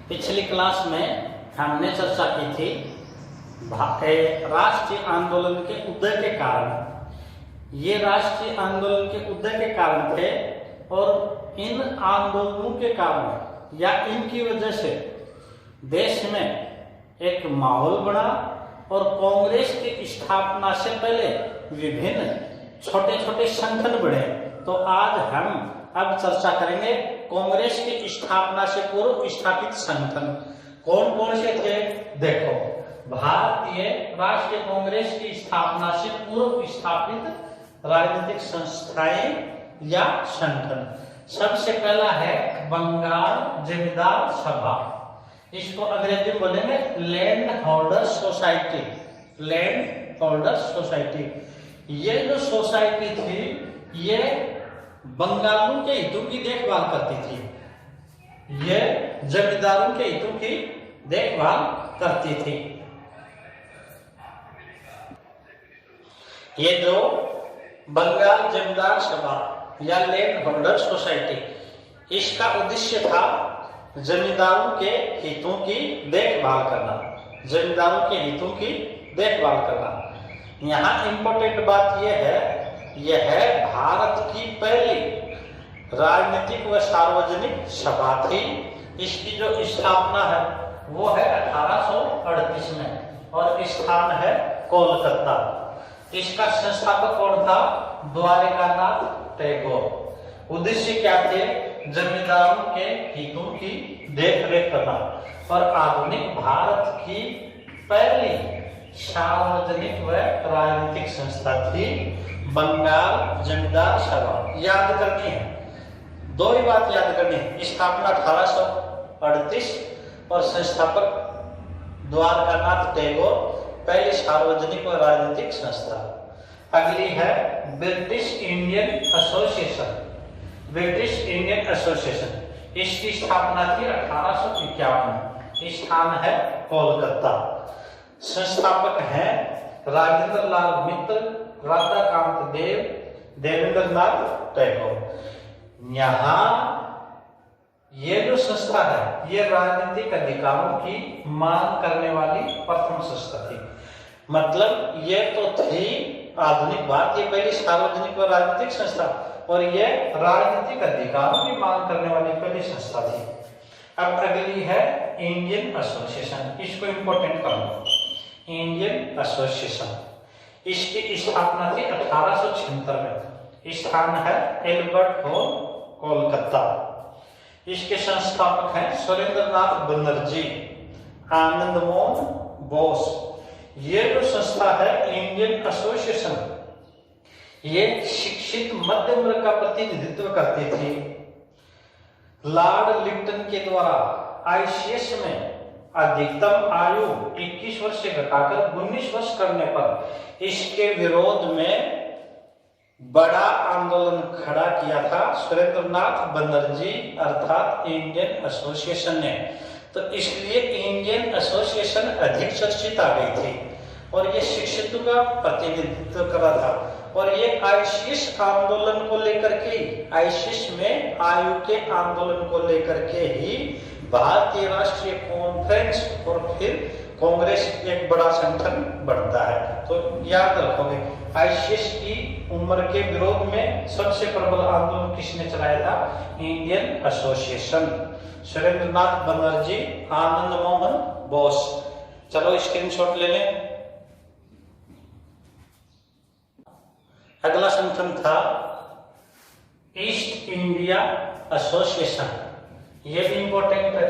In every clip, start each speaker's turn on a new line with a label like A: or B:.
A: पिछली क्लास में हमने चर्चा की थी राष्ट्रीय आंदोलन के उदय के कारण। ये राष्ट्रीय आंदोलन के उदय के कारण थे और इन आंदोलनों के कारण या इनकी वजह से देश में एक माहौल बना और कांग्रेस की स्थापना से पहले विभिन्न छोटे छोटे संगठन बढ़े। तो आज हम अब चर्चा करेंगे कांग्रेस की स्थापना से पूर्व स्थापित संगठन कौन कौन से थे। देखो, भारतीय राष्ट्रीय कांग्रेस की स्थापना से पूर्व स्थापित राजनीतिक संस्थाएं या संगठन। सबसे पहला है बंगाल जमींदार सभा। इसको अंग्रेजी में बोलेंगे land holder society. Land holder society, ये जो सोसाइटी थी ये बंगालियों के हितों की देखभाल करती थी। ये जमींदारों के हितों की देखभाल करती थी। ये जो बंगाल जमींदार सभा या लैंड होल्डर सोसाइटी, इसका उद्देश्य था जमींदारों के हितों की देखभाल करना। जमींदारों के हितों की देखभाल करना। यहाँ इंपॉर्टेंट बात यह है भारत की पहली राजनीतिक व सार्वजनिक सभा थी। इसकी जो स्थापना है वो है 1838 में और स्थान है कोलकाता। इसका संस्थापक कौन था? द्वारकानाथ टैगोर। उद्देश्य क्या थे? जमींदारों के हितों की देखरेख करना और आधुनिक भारत की पहली सार्वजनिक व राजनीतिक संस्था थी बंगाल जमींदार सभा। याद करनी है, दो ही बात याद करनी है, स्थापना 1838 और संस्थापक द्वारकानाथ टैगोर, पहली सार्वजनिक व राजनीतिक संस्था। अगली है British Indian association. British Indian association, इसकी स्थापना थी 1851। स्थान है कोलकाता। संस्थापक हैं राजेंद्र लाल मित्र, राधाकांत देव, देवेंद्र नाथ टैगोर। यहाँ ये जो संस्था है ये राजनीतिक अधिकारों की मांग करने वाली प्रथम संस्था थी। मतलब ये तो थी आधुनिक भारतीय पहली सार्वजनिक व राजनीतिक संस्था और ये राजनीतिक अधिकारों की मांग करने वाली पहली संस्था थी। अब अगली है इंडियन एसोसिएशन। इसको इंपोर्टेंट कर लो, इंडियन एसोसिएशन। इसकी स्थापना थी 1876 में। स्थान है एल्बर्ट हॉल, कोलकाता। इसके संस्थापक हैं सुरेंद्र नाथ बनर्जी, आनंद मोहन बोस। ये जो संस्था है इंडियन एसोसिएशन, ये शिक्षित मध्यम वर्ग का प्रतिनिधित्व करती थी। लॉर्ड लिप्टन के द्वारा आईसीएस में अधिकतम आयु 21 वर्ष से घटाकर 19 वर्ष करने पर इसके विरोध में बड़ा आंदोलन खड़ा किया था सुरेंद्र नाथ बनर्जी अर्थात इंडियन एसोसिएशन ने। तो इसलिए इंडियन एसोसिएशन अधिक चर्चित आ गई थी और ये शिक्षितों का प्रतिनिधित्व कर रहा था। और ये आईसीएस आंदोलन को लेकर के, आईसीएस में आयु के आंदोलन को लेकर के ही भारतीय राष्ट्रीय कॉन्फ्रेंस और फिर कांग्रेस एक बड़ा संगठन बनता है। तो याद रखोगे, आईसीएस की उम्र के विरोध में सबसे प्रबल आंदोलन किसने चलाया था? Indian Association. सुरेंद्र नाथ बनर्जी, आनंद मोहन बोस। चलो स्क्रीनशॉट ले लें। अगला संगठन था ईस्ट इंडिया एसोसिएशन। ये भी इंपॉर्टेंट है,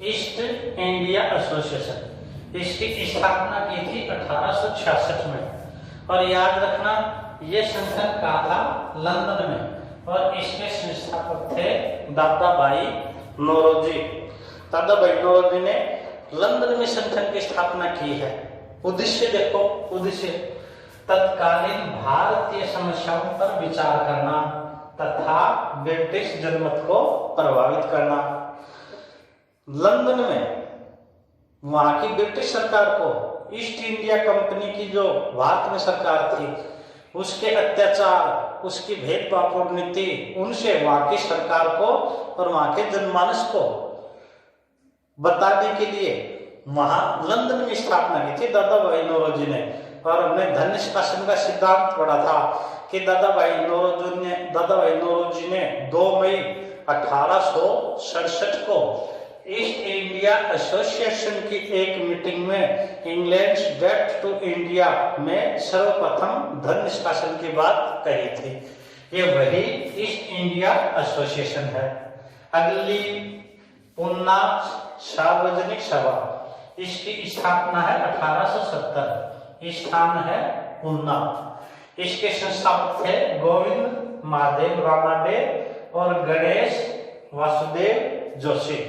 A: ईस्ट इंडिया एसोसिएशन। इसकी स्थापना की थी 1866 में और याद रखना ये संगठन कहा था? लंदन में। और इसके संस्थापक थे दादा भाई नौरोजी। दादा भाई नौरोजी ने लंदन में संगठन की स्थापना की है। उद्देश्य देखो, उद्देश्य तत्कालीन भारतीय समस्याओं पर विचार करना तथा ब्रिटिश जनमत को प्रभावित करना। लंदन में वहां की ब्रिटिश सरकार को ईस्ट इंडिया कंपनी की जो भारत में सरकार थी उसके अत्याचार, उसकी भेदभावपूर्ण नीति, उनसे वहां की सरकार को और वहां के जनमानस को बताने के लिए वहां लंदन में स्थापना की थी दादा भाई नौरोजी ने। और हमने धन निष्कासन का सिद्धांत पढ़ा था कि दादा भाई नौरोजी ने 2 मई 1867 को ईस्ट इंडिया एसोसिएशन की एक मीटिंग में इंग्लैंड डेट टू इंडिया में सर्वप्रथम धन निष्कासन की बात कही थी। ये वही ईस्ट इंडिया एसोसिएशन है। अगली पूना सार्वजनिक सभा, इसकी स्थापना है 1870, स्थान है पूना। इसके संस्थापक थे गोविंद महादेव रानाडे और गणेश वासुदेव जोशी।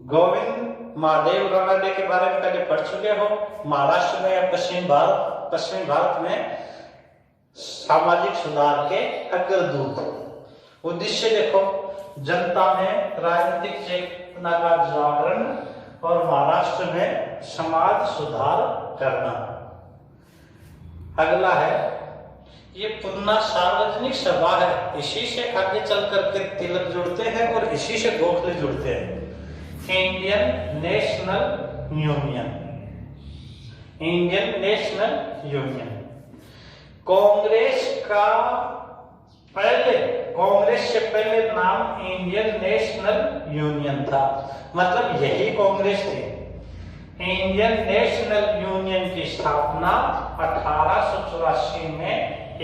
A: गोविंद महादेव रानाडे के बारे में पहले पढ़ चुके हो। महाराष्ट्र में या पश्चिमी भारत में सामाजिक सुधार के अग्रदूत। उद्देश्य देखो, जनता में राजनीतिक चेतना का जागरण और महाराष्ट्र में समाज सुधार करना। अगला है, ये पुन्ना सार्वजनिक सभा है, इसी से आगे चल करके तिलक जुड़ते हैं और इसी से गोखले जुड़ते हैं। Indian national union, Indian national union. Congress से पहले नाम इंडियन नेशनल यूनियन था, मतलब यही कांग्रेस थी। इंडियन नेशनल यूनियन की स्थापना 1884 में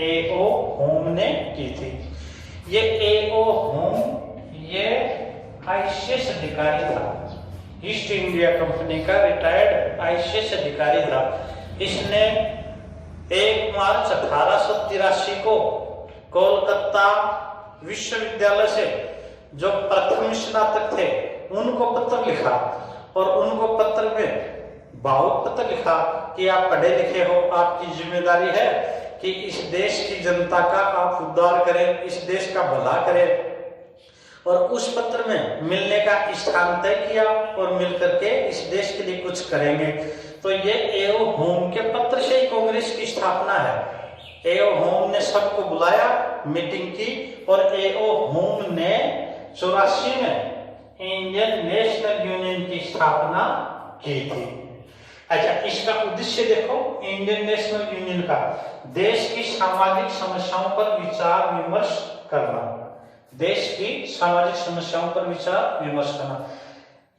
A: A.O. होम ने की थी। ये A.O. होम ये ICS अधिकारी था, ईस्ट इंडिया कंपनी का रिटायर्ड ICS अधिकारी था। इसने 1 मार्च 1883 को कोलकाता विश्वविद्यालय से जो प्रथम स्नातक थे उनको पत्र लिखा और उनको पत्र में भावुक पत्र लिखा कि आप पढ़े लिखे हो, आपकी जिम्मेदारी है कि इस देश की जनता का आप उद्धार करें, इस देश का भला करें। और उस पत्र में मिलने का स्थान तय किया और मिलकर के इस देश के लिए कुछ करेंगे। तो ये A.O. होम के पत्र से ही कांग्रेस की स्थापना है। A.O. होम ने सबको बुलाया, मीटिंग की और A.O. होम ने 84 में इंडियन नेशनल यूनियन की स्थापना की थी। अच्छा, इसका उद्देश्य देखो, इंडियन नेशनल यूनियन का देश की सामाजिक समस्याओं पर विचार विमर्श करना, देश की सामाजिक समस्याओं पर विचार विमर्श करना।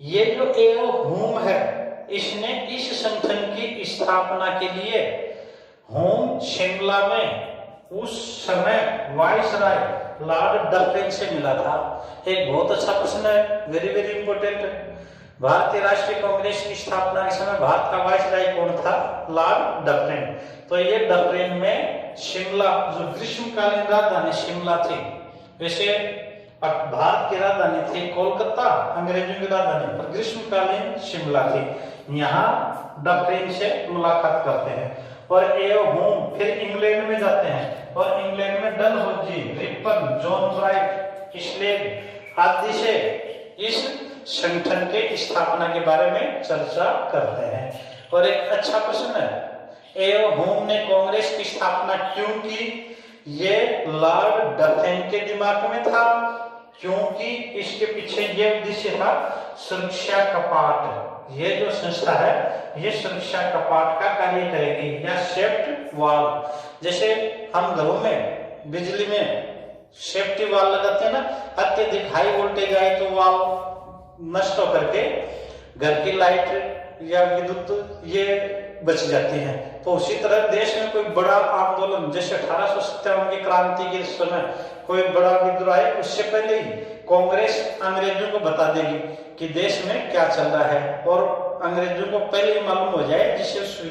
A: ये जो A.O. होम है, इसने इस संगठन की स्थापना के लिए होम शिमला में उस समय वाइसराय लॉर्ड डफरिन से मिला था। एक बहुत अच्छा प्रश्न है, वेरी वेरी इंपॉर्टेंट है। भारतीय राष्ट्रीय कांग्रेस की स्थापना के समय भारत का वाइसराय कौन था? Lord Dufferin. तो ये डफरिन में शिमला, जो ग्रीष्मकालीन राजधानी शिमला थी, वैसे भारत की राजधानी थी कोलकाता, अंग्रेजों की राजधानी, पर ग्रीष्मकालीन शिमला थी। यहाँ डफरिन से मुलाकात करते हैं और A.O. होम फिर इंग्लैंड में जाते हैं और इंग्लैंड में Dalhousie, Ripon, John bright, slag आदि से इस संगठन के स्थापना के बारे में चर्चा करते हैं। और एक अच्छा प्रश्न है, A.O. होम ने कांग्रेस की स्थापना क्यों की? ये लॉर्ड डफरिन के दिमाग में था, क्योंकि इसके पीछे ये उद्देश्य था, सुरक्षा कपाट। ये जो संस्था है ये सुरक्षा कपाट का कार्य करेगी, या सेफ्टी वाल। जैसे हम घरों में बिजली में सेफ्टी वाल लगाते हैं ना, अत्यधिक हाई वोल्टेज आए तो वाल नष्ट होकर के घर की लाइट या विद्युत ये बच जाती है। तो उसी तरह देश में कोई बड़ा आंदोलन, जैसे 1857 की क्रांति के समय कोई बड़ा विद्रोह आए, उससे पहले ही कांग्रेस अंग्रेजों को बता देगी कि देश में क्या चल रहा है और अंग्रेजों को पहले ही मालूम हो जाए, जिससे उस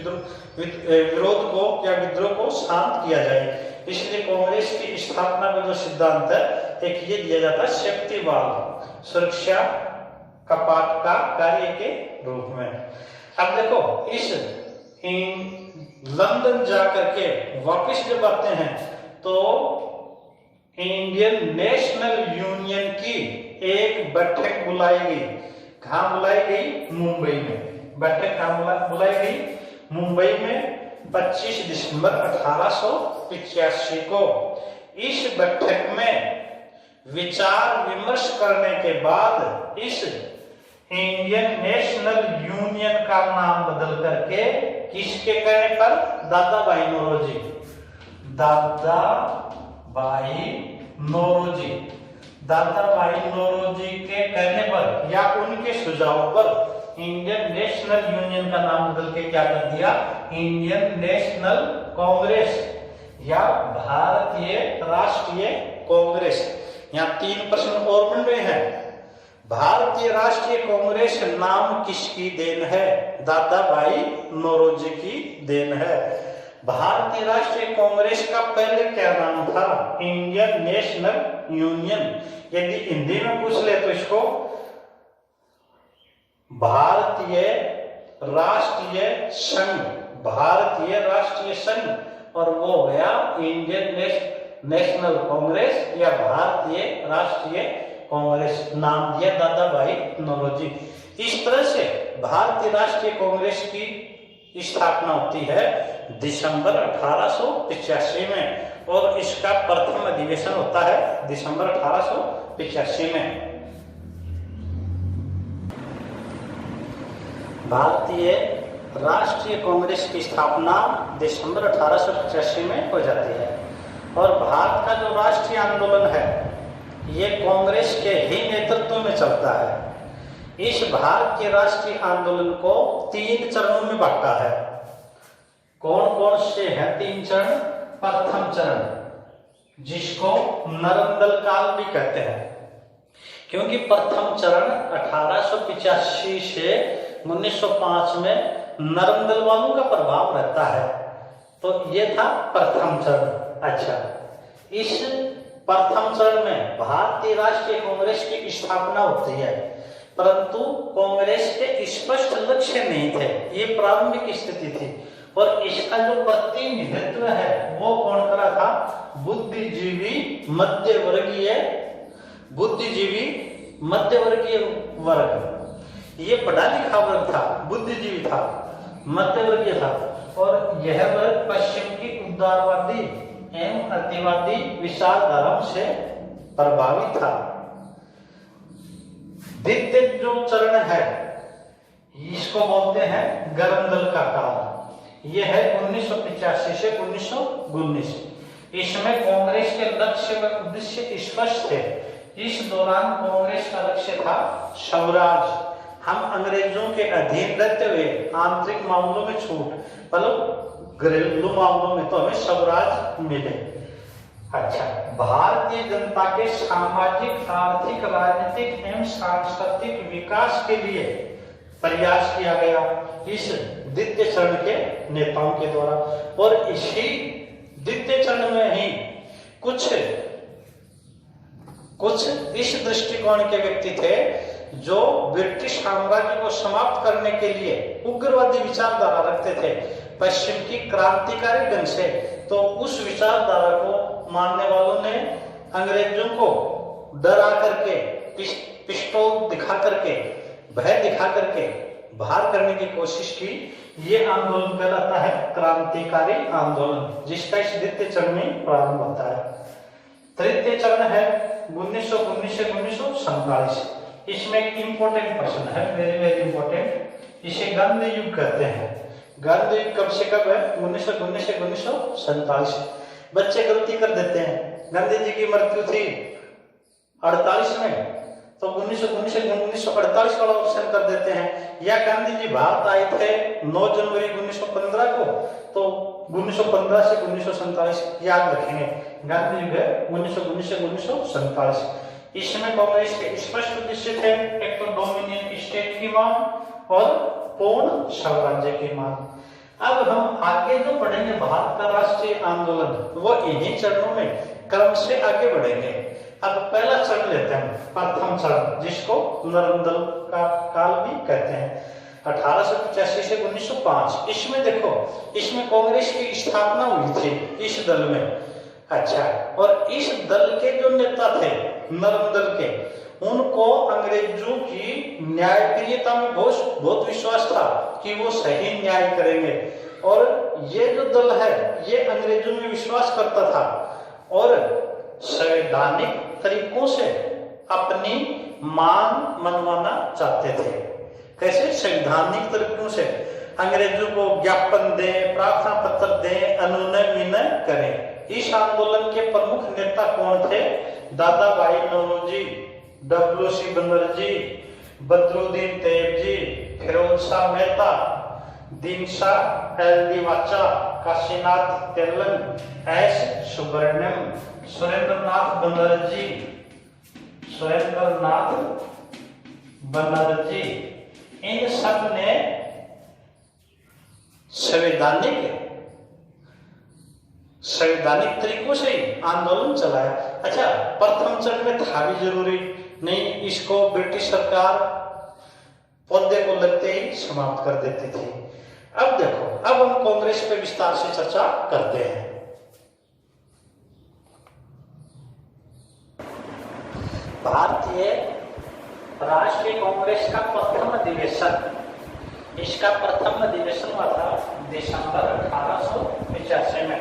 A: विरोध को या विद्रोह को शांत किया जाए। इसलिए कांग्रेस की स्थापना में जो सिद्धांत है, एक ये दिया जाता है सेफ्टी वाल, सुरक्षा कपाट का कार्य के रूप में। अब देखो, इस लंदन जाकर के वापस जब आते हैं तो इंडियन नेशनल यूनियन की एक बैठक बुलाई गई। कहाँ बुलाई गई? मुंबई में। बैठक कहाँ बुलाई गई? मुंबई में 25 दिसंबर 1885 को। इस बैठक में विचार विमर्श करने के बाद इस इंडियन नेशनल यूनियन का नाम बदल करके किसके कहने पर? दादा भाई नौरोजी। दादा भाई नौरोजी, दादा भाई नौरोजी के कहने पर या उनके सुझाव पर इंडियन नेशनल यूनियन का नाम बदल के क्या कर दिया? इंडियन नेशनल कांग्रेस या भारतीय राष्ट्रीय कांग्रेस। यहाँ 3 प्रश्न और बन रहे हैं। भारतीय राष्ट्रीय कांग्रेस नाम किसकी देन है? दादा भाई नौरोजी की देन है। भारतीय राष्ट्रीय कांग्रेस का पहले क्या नाम था? Indian national union. यदि हिंदी में पूछ ले तो इसको भारतीय राष्ट्रीय संघ, भारतीय राष्ट्रीय संघ, और वो हो गया इंडियन नेशनल कांग्रेस या भारतीय राष्ट्रीय कांग्रेस। नाम दिया दादा भाई नौरोजी। इस तरह से भारतीय राष्ट्रीय कांग्रेस की स्थापना होती है दिसंबर 1885 में और इसका प्रथम अधिवेशन होता है दिसंबर 1885 में। भारतीय राष्ट्रीय कांग्रेस की स्थापना दिसंबर 1885 में हो जाती है और भारत का जो राष्ट्रीय आंदोलन है ये कांग्रेस के ही नेतृत्व में चलता है। इस भारत के राष्ट्रीय आंदोलन को 3 चरणों में बांटा है। कौन कौन से हैं 3 चरण? प्रथम चरण जिसको नरम काल भी कहते हैं, क्योंकि प्रथम चरण 1885 से 1905 में नरम दल वालों का प्रभाव रहता है, तो ये था प्रथम चरण। अच्छा, इस प्रथम चरण में भारतीय राष्ट्रीय कांग्रेस की स्थापना होती है, परंतु कांग्रेस के स्पष्ट लक्ष्य नहीं थे, ये प्रारंभिक स्थिति थी और इसका जो प्रतिनिधित्व है वो कौन करा था? बुद्धिजीवी मध्यवर्गीय वर्ग। ये पढ़ा लिखा वर्ग था, बुद्धिजीवी था, मध्यवर्गीय था और यह वर्ग पश्चिम की उदारवादी एवं अतिवादी विचारधाराओं से प्रभावित था। द्वितीय जो चरण है इसको बोलते हैं गर्म दल का काल। यह है 1985 से 1919। इसमें कांग्रेस के लक्ष्य व उद्देश्य स्पष्ट थे। इस दौरान कांग्रेस का लक्ष्य था स्वराज, हम अंग्रेजों के अधीन रहते हुए आंतरिक मामलों में छूट, मतलब घरेलू मामलों में तो हमें स्वराज मिले। अच्छा, भारतीय जनता के सामाजिक, आर्थिक, राजनीतिक एवं सांस्कृतिक विकास के लिए प्रयास किया गया इस द्वितीय चरण के नेताओं के द्वारा और इसी द्वितीय चरण में ही कुछ इस दृष्टिकोण के व्यक्ति थे जो ब्रिटिश साम्राज्य को समाप्त करने के लिए उग्रवादी विचारधारा रखते थे पश्चिम की क्रांतिकारी ढंग से। तो उस विचारधारा को मानने वालों ने अंग्रेजों को डरा करके, पिस्टल दिखा करके, भय दिखा करके बाहर करने की कोशिश की। ये आंदोलन कहलाता है क्रांतिकारी आंदोलन, जिसका इस द्वितीय चरण में प्रारंभ होता है। तृतीय चरण है 1919 से 1947। इसमें एक इंपॉर्टेंट प्रश्न है, वेरी वेरी इंपॉर्टेंट। इसे गांधी युग कहते हैं। गांधी युग कब से कब है? 1919 से 1947। बच्चे गलती कर देते हैं। गांधी जी की मृत्यु थी 48 में, तो 1919 से 1948 वाला ऑप्शन कर देते हैं। या गांधी जी भारत आए थे 9 जनवरी 1915 को, तो 1915 से 1947 याद रखेंगे। गांधी युग है 1919 से 1947। इसमें कांग्रेस के स्पष्ट उद्देश्य थे, एक तो डोमिनियन स्टेट की मांग और पूर्ण स्वराज्य की मांग। अब हम आगे जो पढ़ेंगे भारत का राष्ट्रीय आंदोलन, वो इन्हीं चरणों में क्रम से आगे बढ़ेंगे। अब पहला चरण लेते हैं, प्रथम चरण, जिसको नरम दल का काल भी कहते हैं, 1885 से 1905। इसमें देखो, इसमें कांग्रेस की स्थापना हुई थी इस दल में। अच्छा, और इस दल के जो नेता थे नरम दल के, उनको अंग्रेजों की न्यायप्रियता में बहुत विश्वास था कि वो सही न्याय करेंगे। और ये जो दल है ये अंग्रेजों में विश्वास करता था और संवैधानिक तरीकों से अपनी मान मनवाना चाहते थे। कैसे? संवैधानिक तरीकों से अंग्रेजों को ज्ञापन दें, प्रार्थना पत्र दें, अनुनय विनय करें। इस आंदोलन के प्रमुख नेता कौन थे? दादा भाई नौरोजी, डब्ल्यू.सी. बनर्जी, बदरुद्दीन तैयबजी, फिरोज शाह मेहता, दीनशाह एल.डी. वाचा, काशीनाथ तेलन, एस. सुब्रमण्यम, सुरेंद्रनाथ बनर्जी, इन सब ने संवैधानिक तरीकों से आंदोलन चलाया। अच्छा, प्रथम चरण में था भी जरूरी नहीं, इसको ब्रिटिश सरकार पौधे को लगते ही समाप्त कर देती थी। अब देखो, अब हम कांग्रेस पे विस्तार से चर्चा करते हैं। भारतीय राष्ट्रीय कांग्रेस का प्रथम अधिवेशन, इसका प्रथम अधिवेशन हुआ था दिसंबर 1885 में।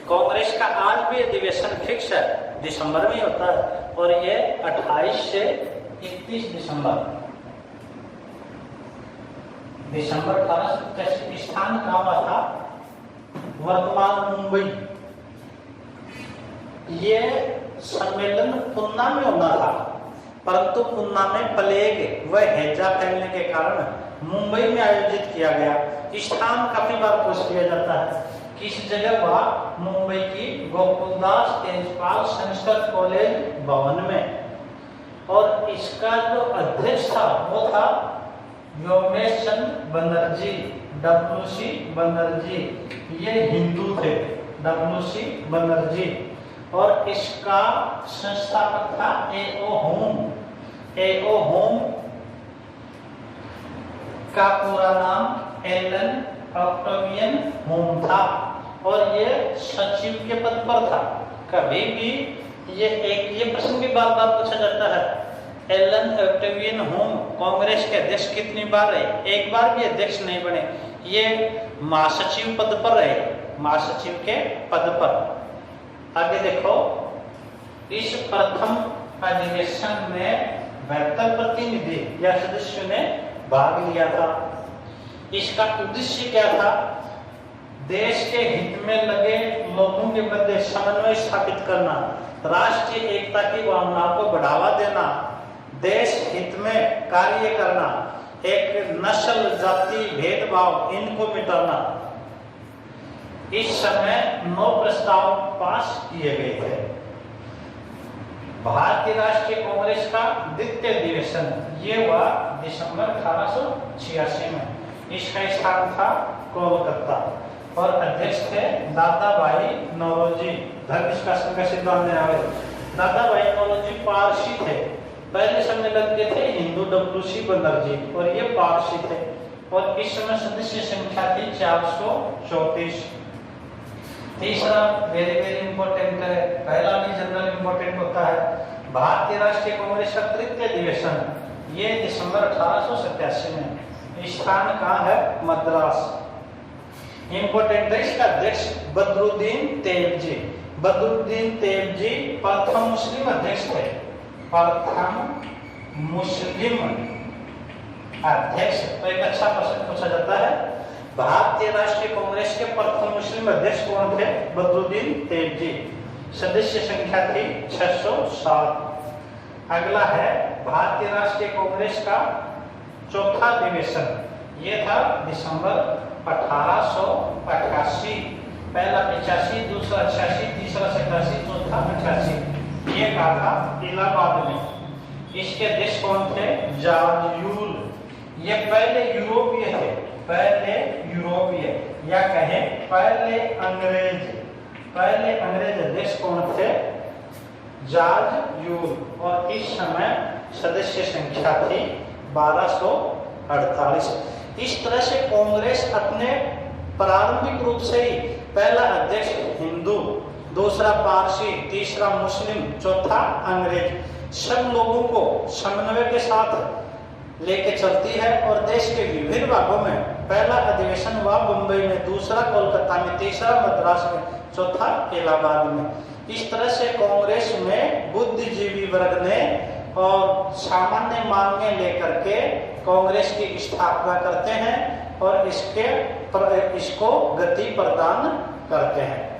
A: कांग्रेस का आज भी अधिवेशन फिक्स है, दिसंबर में होता है और ये 28 से 31 दिसंबर 1885। स्थान कहाँ हुआ था? वर्तमान मुंबई। ये सम्मेलन पुन्ना में होना था, परंतु पुन्ना में प्लेग व हैजा फैलने के कारण मुंबई में आयोजित किया गया। स्थान काफी बार पूछ लिया जाता है, किस जगह हुआ? मुंबई की गोकुलदास तेजपाल संस्कृत कॉलेज भवन में। और इसका जो अध्यक्ष था वो था व्योमेश चंद्र बनर्जी, डब्ल्यू.सी. बनर्जी। ये हिंदू थे, डब्ल्यू.सी. बनर्जी। और इसका संस्थापक था ए.ओ. होम। ए.ओ. होम का पूरा नाम एलन ऑक्टेवियन होम था और ये सचिव के पद पर था। कभी भी ये प्रश्न भी बार बार पूछा जाता है, एलन ऑक्टेवियन होम कांग्रेस के अध्यक्ष कितनी बार रहे? एक बार भी अध्यक्ष नहीं बने, ये महासचिव पद पर रहे, महासचिव के पद पर। आगे देखो, इस प्रथम अधिवेशन में 72 प्रतिनिधि या सदस्यों ने भाग लिया था। इसका उद्देश्य क्या था? देश के हित में लगे लोगों के मध्य समन्वय स्थापित करना, राष्ट्रीय एकता की भावना को बढ़ावा देना, देश हित में कार्य करना, एक नस्ल जाति भेदभाव इनको मिटाना। इस समय 9 प्रस्ताव पास किए गए थे। भारतीय राष्ट्रीय कांग्रेस का द्वितीय अधिवेशन ये हुआ दिसंबर 1886 में। इसका स्थान था कोलकाता और अध्यक्ष थे दादा भाई नौरोजी। धर्म निष्कासन का सिद्धांत आवे। दादा भाई नौरोजी पारसी थे। पहले सम्मेलन के थे हिंदू डब्ल्यू.सी. बनर्जी और ये पारसी थे और इस समय सदस्य संख्या थी 434। तीसरा वेरी इंपॉर्टेंट है, पहला भी जनरल इंपॉर्टेंट होता है। भारतीय राष्ट्रीय कांग्रेस का तृतीय अधिवेशन ये दिसंबर 1887 में। स्थान कहाँ है? मद्रास। इंपॉर्टेंट है, इसका अध्यक्ष बदरुद्दीन तैयबजी। बदरुद्दीन तैयबजी प्रथम मुस्लिम अध्यक्ष थे। प्रथम मुस्लिम अध्यक्ष। तो एक अच्छा प्रश्न पूछा जाता है, भारतीय राष्ट्रीय कांग्रेस के प्रथम मुस्लिम अध्यक्ष कौन थे? बदरुद्दीन तैयबजी। सदस्य संख्या थी 607। अगला है भारतीय राष्ट्रीय कांग्रेस का चौथा अधिवेशन। ये था दिसंबर 1888। पहला 85, दूसरा 86, तीसरा 87, चौथा 88। ये कहा था इलाहाबाद में। इसके अध्यक्ष कौन थे? George Yule. ये पहले यूरोपीय थे, पहले यूरोपीय या कहें पहले अंग्रेज अध्यक्ष कौन थे? George Yule. और इस समय सदस्य संख्या थी 1248। इस तरह से कांग्रेस अपने प्रारंभिक रूप से ही पहला अध्यक्ष हिंदू, दूसरा पारसी, तीसरा मुस्लिम, चौथा अंग्रेज, सब लोगों को समन्वय के साथ लेके चलती है। और देश के विभिन्न भागों में पहला अधिवेशन हुआ मुंबई में, दूसरा कोलकाता में, तीसरा मद्रास में, चौथा इलाहाबाद में। इस तरह से कांग्रेस में बुद्धिजीवी वर्ग ने और सामान्य मांगें लेकर के कांग्रेस की स्थापना करते हैं और इसको गति प्रदान करते हैं।